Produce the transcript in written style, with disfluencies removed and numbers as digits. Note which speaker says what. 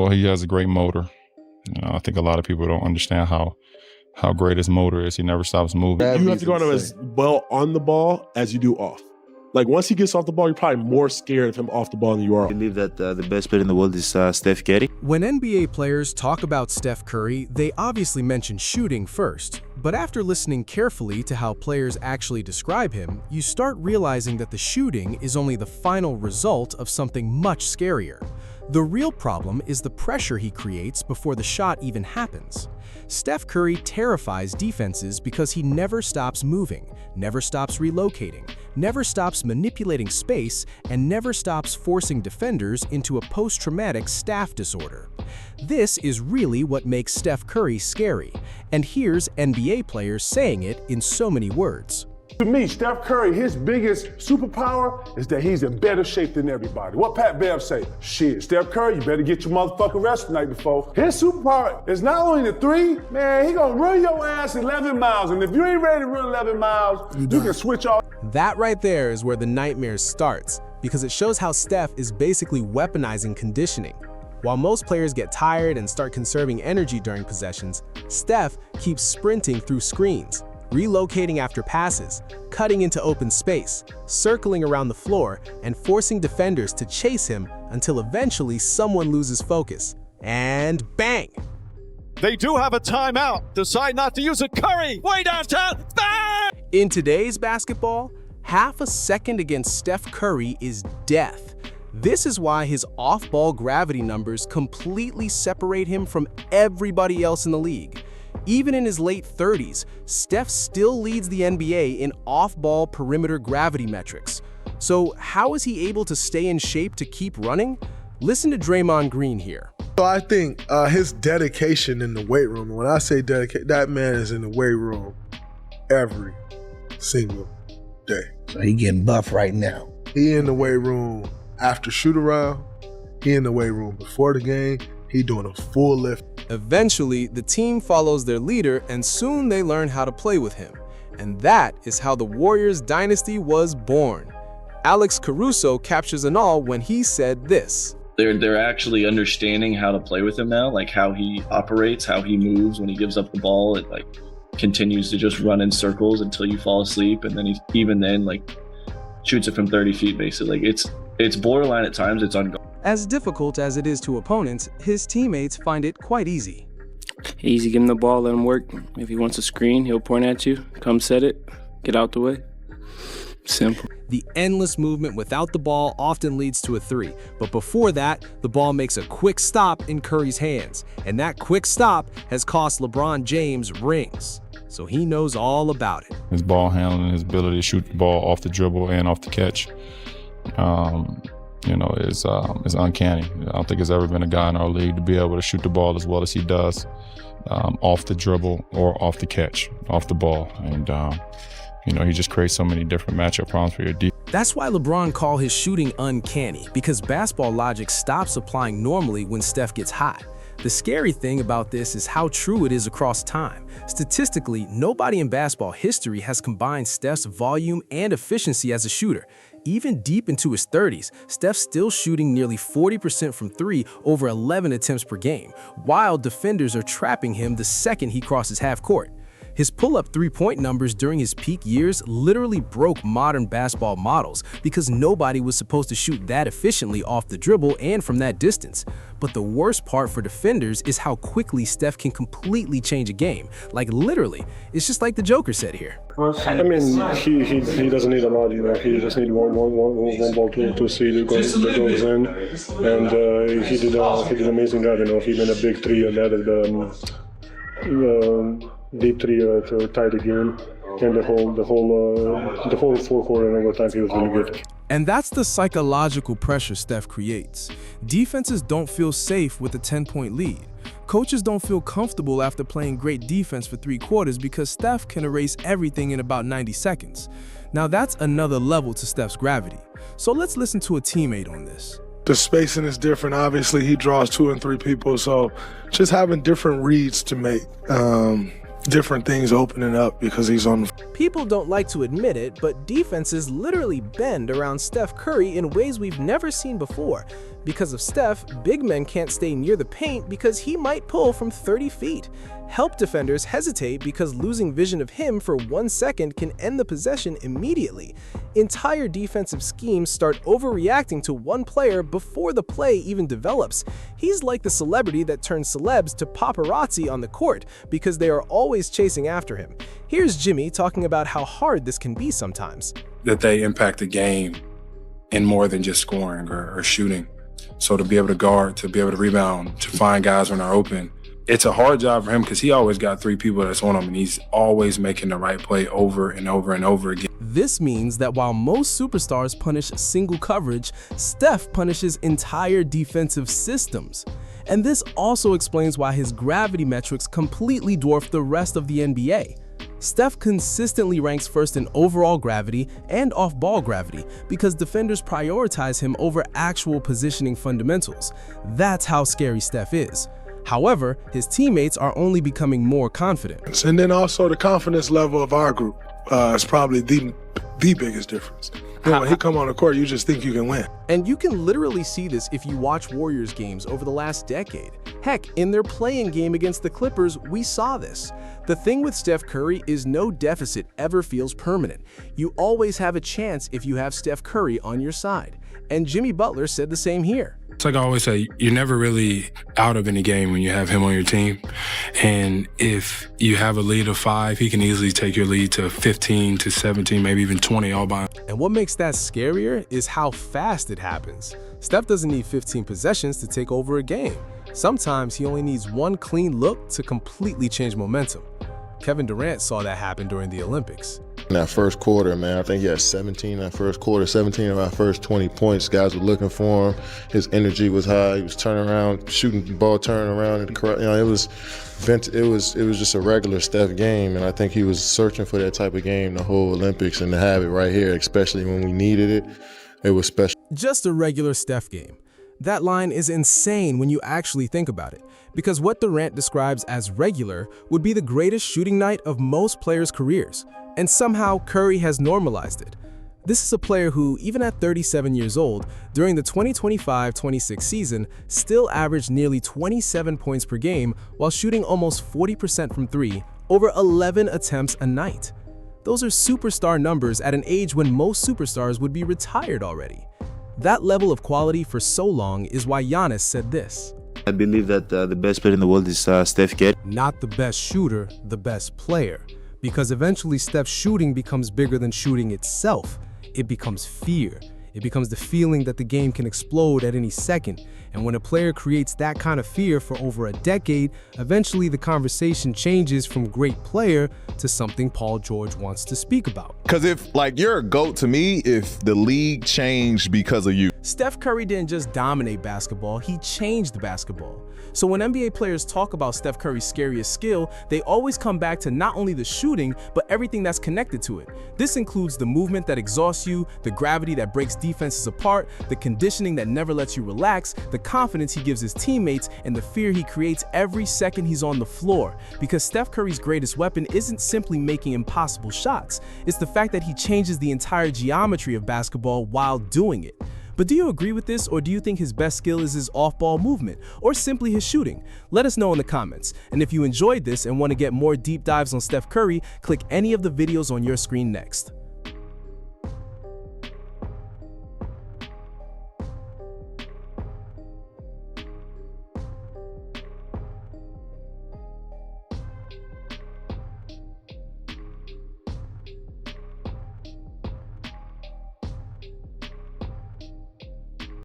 Speaker 1: well, he has a great motor. I think a lot of people don't understand how great his motor is. He never stops moving.
Speaker 2: You have to guard him as well on the ball as you do off. Like, once he gets off the ball, you're probably more scared of him off the ball than you are.
Speaker 3: I believe that the best player in the world is Steph Curry.
Speaker 4: When NBA players talk about Steph Curry, they obviously mention shooting first. But after listening carefully to how players actually describe him, you start realizing that the shooting is only the final result of something much scarier. The real problem is the pressure he creates before the shot even happens. Steph Curry terrifies defenses because he never stops moving, never stops relocating, never stops manipulating space, and never stops forcing defenders into a post-traumatic staph disorder. This is really what makes Steph Curry scary, and here's NBA players saying it in so many words.
Speaker 5: To me, Steph Curry, his biggest superpower is that he's in better shape than everybody. What Pat Bev say? Shit, Steph Curry, you better get your motherfucking rest the night before. His superpower is not only the three, man, he gonna run your ass 11 miles. And if you ain't ready to run 11 miles, you can switch off.
Speaker 4: That right there is where the nightmare starts, because it shows how Steph is basically weaponizing conditioning. While most players get tired and start conserving energy during possessions, Steph keeps sprinting through screens, relocating after passes, cutting into open space, circling around the floor, and forcing defenders to chase him until eventually someone loses focus. And bang!
Speaker 6: They do have a timeout. Decide not to use it. Curry, way downtown. Bang!
Speaker 4: In today's basketball, half a second against Steph Curry is death. This is why his off-ball gravity numbers completely separate him from everybody else in the league. Even in his late 30s, Steph still leads the NBA in off-ball perimeter gravity metrics. So how is he able to stay in shape to keep running? Listen to Draymond Green here.
Speaker 7: So I think his dedication in the weight room, when I say dedicate, that man is in the weight room every single day.
Speaker 8: So he getting buff right now.
Speaker 7: He in the weight room after shoot around, he in the weight room before the game, he doing a full lift.
Speaker 4: Eventually, the team follows their leader and soon they learn how to play with him. And that is how the Warriors dynasty was born. Alex Caruso captures it all when he said this.
Speaker 9: They're actually understanding how to play with him now, like how he operates, how he moves when he gives up the ball. It like continues to just run in circles until you fall asleep, and then he even then like shoots it from 30 feet basically. Like it's borderline at times. It's unguardable.
Speaker 4: As difficult as it is to opponents, his teammates find it quite easy.
Speaker 10: Easy, give him the ball, let him work. If he wants a screen, he'll point at you, come set it, get out the way. Simple.
Speaker 4: The endless movement without the ball often leads to a three, but before that, the ball makes a quick stop in Curry's hands, and that quick stop has cost LeBron James rings. So he knows all about it.
Speaker 1: His ball handling, his ability to shoot the ball off the dribble and off the catch, is uncanny. I don't think there's ever been a guy in our league to be able to shoot the ball as well as he does, off the dribble or off the catch, off the ball. And, he just creates so many different matchup problems for your defense.
Speaker 4: That's why LeBron called his shooting uncanny, because basketball logic stops applying normally when Steph gets hot. The scary thing about this is how true it is across time. Statistically, nobody in basketball history has combined Steph's volume and efficiency as a shooter. Even deep into his 30s, Steph's still shooting nearly 40% from three over 11 attempts per game, while defenders are trapping him the second he crosses half court. His pull-up three-point numbers during his peak years literally broke modern basketball models because nobody was supposed to shoot that efficiently off the dribble and from that distance. But the worst part for defenders is how quickly Steph can completely change a game. Like literally, it's just like the Joker said here.
Speaker 5: I mean, he doesn't need a lot, he just needs one ball to see that goes in, and he did an amazing job. He made a big three and added deep three to tie the game, and the whole four-quarter and overtime he was really good.
Speaker 4: And that's the psychological pressure Steph creates. Defenses don't feel safe with a 10-point lead. Coaches don't feel comfortable after playing great defense for 3 quarters because Steph can erase everything in about 90 seconds. Now that's another level to Steph's gravity. So let's listen to a teammate on this.
Speaker 7: The spacing is different. Obviously, he draws 2 and 3 people, so just having different reads to make. different things opening up because he's on the
Speaker 4: People don't like to admit it, but defenses literally bend around Steph Curry in ways we've never seen before. Because of Steph, big men can't stay near the paint because he might pull from 30 feet. Help defenders hesitate because losing vision of him for 1 second can end the possession immediately. Entire defensive schemes start overreacting to one player before the play even develops. He's like the celebrity that turns celebs to paparazzi on the court because they are always chasing after him. Here's Jimmy talking about how hard this can be sometimes.
Speaker 11: That they impact the game in more than just scoring or shooting. So to be able to guard, to be able to rebound, to find guys when they're open, it's a hard job for him because he always got 3 people that's on him and he's always making the right play over and over and over again.
Speaker 4: This means that while most superstars punish single coverage, Steph punishes entire defensive systems. And this also explains why his gravity metrics completely dwarf the rest of the NBA. Steph consistently ranks first in overall gravity and off-ball gravity because defenders prioritize him over actual positioning fundamentals. That's how scary Steph is. However, his teammates are only becoming more confident.
Speaker 7: And then also the confidence level of our group is probably the biggest difference. You know, when he come on the court, you just think you can win.
Speaker 4: And you can literally see this if you watch Warriors games over the last decade. Heck, in their play-in game against the Clippers, we saw this. The thing with Steph Curry is no deficit ever feels permanent. You always have a chance if you have Steph Curry on your side. And Jimmy Butler said the same here.
Speaker 11: It's like I always say, you're never really out of any game when you have him on your team. And if you have a lead of 5, he can easily take your lead to 15 to 17, maybe even 20 all by himself.
Speaker 4: And what makes that scarier is how fast it happens. Steph doesn't need 15 possessions to take over a game. Sometimes he only needs one clean look to completely change momentum. Kevin Durant saw that happen during the Olympics.
Speaker 12: In that first quarter, man, I think he had 17 in that first quarter, 17 of our first 20 points. Guys were looking for him. His energy was high. He was turning around, shooting the ball, turning around. It was just a regular Steph game, and I think he was searching for that type of game the whole Olympics, and to have it right here, especially when we needed it, it was special.
Speaker 4: Just a regular Steph game. That line is insane when you actually think about it, because what Durant describes as regular would be the greatest shooting night of most players' careers, and somehow Curry has normalized it. This is a player who, even at 37 years old, during the 2025-26 season, still averaged nearly 27 points per game while shooting almost 40% from 3, over 11 attempts a night. Those are superstar numbers at an age when most superstars would be retired already. That level of quality for so long is why Giannis said this.
Speaker 3: I believe that the best player in the world is Steph Curry.
Speaker 4: Not the best shooter, the best player. Because eventually Steph's shooting becomes bigger than shooting itself. It becomes fear. It becomes the feeling that the game can explode at any second. And when a player creates that kind of fear for over a decade, eventually the conversation changes from great player to something Paul George wants to speak about.
Speaker 13: Because if, like, you're a GOAT to me if the league changed because of you.
Speaker 4: Steph Curry didn't just dominate basketball, he changed basketball. So when NBA players talk about Steph Curry's scariest skill, they always come back to not only the shooting, but everything that's connected to it. This includes the movement that exhausts you, the gravity that breaks defenses apart, the conditioning that never lets you relax, the confidence he gives his teammates, and the fear he creates every second he's on the floor. Because Steph Curry's greatest weapon isn't simply making impossible shots, it's the fact that he changes the entire geometry of basketball while doing it. But do you agree with this, or do you think his best skill is his off-ball movement, or simply his shooting? Let us know in the comments. And if you enjoyed this and want to get more deep dives on Steph Curry, click any of the videos on your screen next.